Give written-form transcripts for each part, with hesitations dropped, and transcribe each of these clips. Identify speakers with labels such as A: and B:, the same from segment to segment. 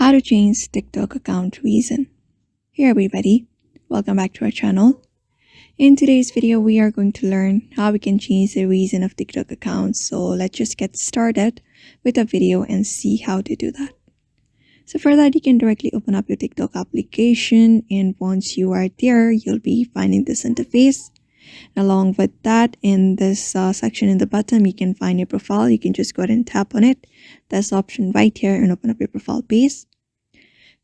A: How to change TikTok account reason. Hey everybody, welcome back to our channel. In today's video, we are going to learn how we can change the reason of TikTok accounts. So let's just get started with the video and see how to do that. So for that, you can directly open up your TikTok application, and once you are there, you'll be finding this interface. Along with that, in this section in the bottom, you can find your profile. You can just go ahead and tap on it. This option right here and open up your profile page.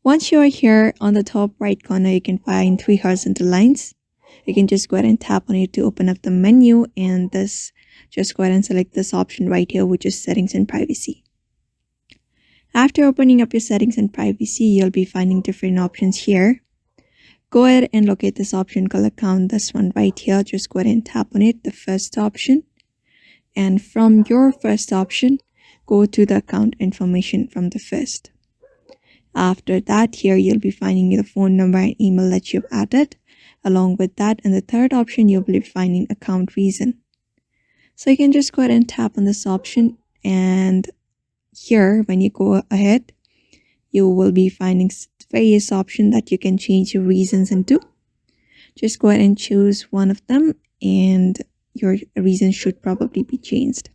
A: Once you are here, on the top right corner, you can find 3 horizontal lines. You can just go ahead and tap on it to open up the menu, and just go ahead and select this option right here, which is settings and privacy. After opening up your settings and privacy, you'll be finding different options here. Go ahead and locate this option called account, this one right here. Just go ahead and tap on it, the first option. And from your first option, go to the account information from the first. After that, here you'll be finding the phone number and email that you've added. Along with that, in the third option, you'll be finding account reason. So you can just go ahead and tap on this option, and here when you go ahead, you will be finding various options that you can change your reasons into. Just go ahead and choose one of them, and your reason should probably be changed.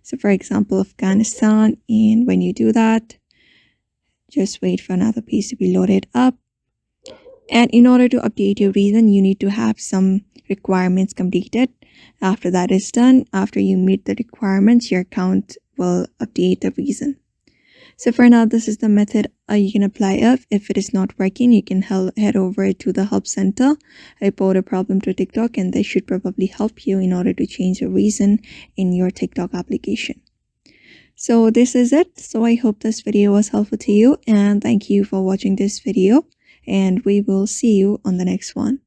A: So for example, Afghanistan, and when you do that, just wait for another page to be loaded up. And in order to update your reason, you need to have some requirements completed. After that is done, after you meet the requirements, your account will update the reason. So for now, this is the method you can apply it. If it is not working, you can head over to the help center, report a problem to TikTok, and they should probably help you in order to change your reason in your TikTok application. So this is it. So I hope this video was helpful to you, and thank you for watching this video, and we will see you on the next one.